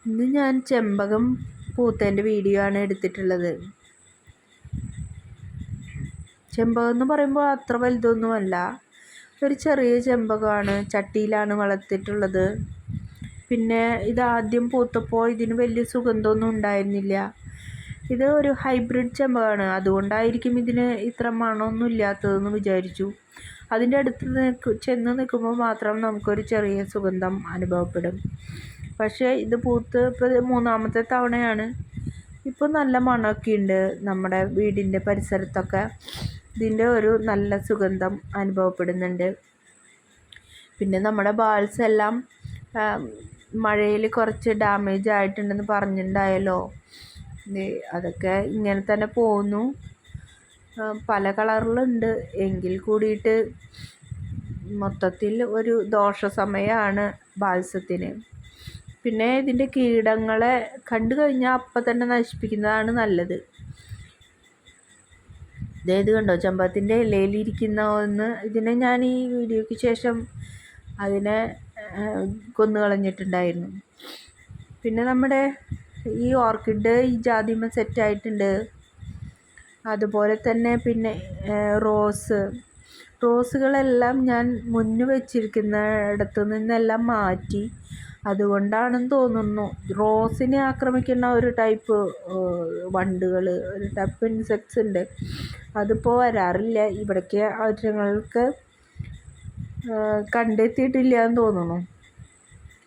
ഇന്ന് ഞാൻ ചെമ്പകം പൂത്തതിൻ്റെ വീഡിയോ ആണ് എടുത്തിട്ടുള്ളത്. ചെമ്പകം എന്ന് പറയുമ്പോൾ അത്ര വലുതൊന്നുമല്ല, ഒരു ചെറിയ ചെമ്പകമാണ്. ചട്ടിയിലാണ് വളർത്തിയിട്ടുള്ളത്. പിന്നെ ഇതാദ്യം പൂത്തപ്പോൾ ഇതിന് വലിയ സുഗന്ധമൊന്നും ഉണ്ടായിരുന്നില്ല. ഇത് ഒരു ഹൈബ്രിഡ് ചെമ്പകമാണ്, അതുകൊണ്ടായിരിക്കും ഇതിന് ഇത്ര മണമൊന്നും ഇല്ലാത്തതെന്ന് വിചാരിച്ചു. അതിൻ്റെ അടുത്ത് ചെന്ന് നിൽക്കുമ്പോൾ മാത്രം നമുക്കൊരു ചെറിയ സുഗന്ധം അനുഭവപ്പെടും. പക്ഷേ ഇത് പൂത്ത് ഇപ്പോൾ മൂന്നാമത്തെ തവണയാണ്. ഇപ്പോൾ നല്ല മണമൊക്കെ ഉണ്ട്. നമ്മുടെ വീടിൻ്റെ പരിസരത്തൊക്കെ ഇതിൻ്റെ ഒരു നല്ല സുഗന്ധം അനുഭവപ്പെടുന്നുണ്ട്. പിന്നെ നമ്മുടെ ബാൾസ് എല്ലാം മഴയിൽ കുറച്ച് ഡാമേജ് ആയിട്ടുണ്ടെന്ന് പറഞ്ഞിട്ടുണ്ടായല്ലോ. അതൊക്കെ ഇങ്ങനെ തന്നെ പോകുന്നു. പല കളറിലുണ്ട് എങ്കിൽ കൂടിയിട്ട് മൊത്തത്തിൽ ഒരു ദോഷ സമയമാണ് ബാൽസത്തിന്. പിന്നെ ഇതിൻ്റെ കീടങ്ങളെ കണ്ടു കഴിഞ്ഞാൽ അപ്പം തന്നെ നശിപ്പിക്കുന്നതാണ് നല്ലത്. ഇതേത് കണ്ടോ, ചെമ്പകത്തിൻ്റെ ഇലയിലിരിക്കുന്ന ഒന്ന്. ഇതിനെ ഞാൻ ഈ വീഡിയോയ്ക്ക് ശേഷം അതിനെ കൊന്നുകളഞ്ഞിട്ടുണ്ടായിരുന്നു. പിന്നെ നമ്മുടെ ഈ ഓർക്കിഡ് ഈ ജാതിമ സെറ്റായിട്ടുണ്ട്. അതുപോലെ തന്നെ പിന്നെ റോസുകളെല്ലാം ഞാൻ മുന്നു വെച്ചിരിക്കുന്ന ഇടത്തു നിന്നെല്ലാം മാറ്റി. അതുകൊണ്ടാണെന്ന് തോന്നുന്നു റോസിനെ ആക്രമിക്കുന്ന ഒരു ടൈപ്പ് വണ്ടുകൾ, ഒരു ടൈപ്പ് ഇൻസെക്ട്സ് ഉണ്ട്. അതിപ്പോൾ വരാറില്ല ഇവിടേക്ക്. അവറ്റങ്ങൾക്ക് കണ്ടെത്തിയിട്ടില്ല എന്ന് തോന്നുന്നു.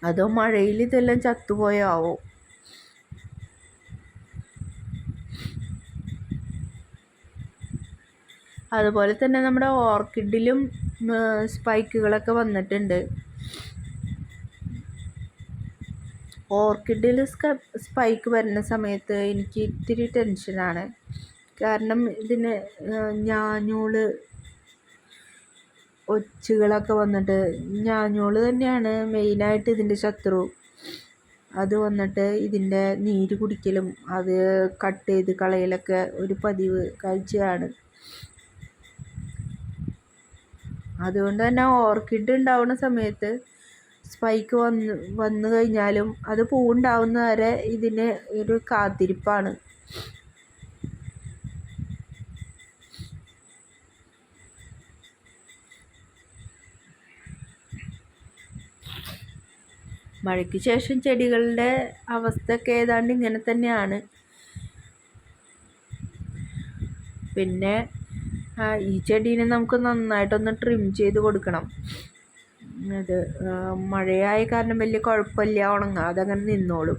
അതോ മഴയിൽ ഇതെല്ലാം ചത്തുപോയാവോ. അതുപോലെ തന്നെ നമ്മുടെ ഓർക്കിഡിലും സ്പൈക്കുകളൊക്കെ വന്നിട്ടുണ്ട്. ഓർക്കിഡിൽ സ്പൈക്ക് വരുന്ന സമയത്ത് എനിക്ക് ഇത്തിരി ടെൻഷനാണ്. കാരണം ഇതിന് ഞാഞ്ഞൂള് ഒച്ചുകളൊക്കെ വന്നിട്ട്, ഞാഞ്ഞൂള് തന്നെയാണ് മെയിനായിട്ട് ഇതിൻ്റെ ശത്രു. അത് വന്നിട്ട് ഇതിൻ്റെ നീര് കുടിക്കലും അത് കട്ട് ചെയ്ത് കളയലൊക്കെ ഒരു പതിവ് കാഴ്ചയാണ്. അതുകൊണ്ട് തന്നെ ഓർക്കിഡ് ഉണ്ടാവുന്ന സമയത്ത് സ്പൈക്ക് വന്നു കഴിഞ്ഞാലും അത് പൂവുണ്ടാവുന്ന വരെ ഇതിന് ഒരു കാത്തിരിപ്പാണ്. മഴയ്ക്ക് ശേഷം ചെടികളുടെ അവസ്ഥയൊക്കെ ഏതാണ്ട് ഇങ്ങനെ തന്നെയാണ്. പിന്നെ ഈ ചെടീനെ നമുക്ക് നന്നായിട്ടൊന്ന് ട്രിം ചെയ്ത് കൊടുക്കണം. അത് മഴയായ കാരണം വലിയ കുഴപ്പമില്ല, ഉണങ്ങാതെ അങ്ങനെ നിന്നോളും.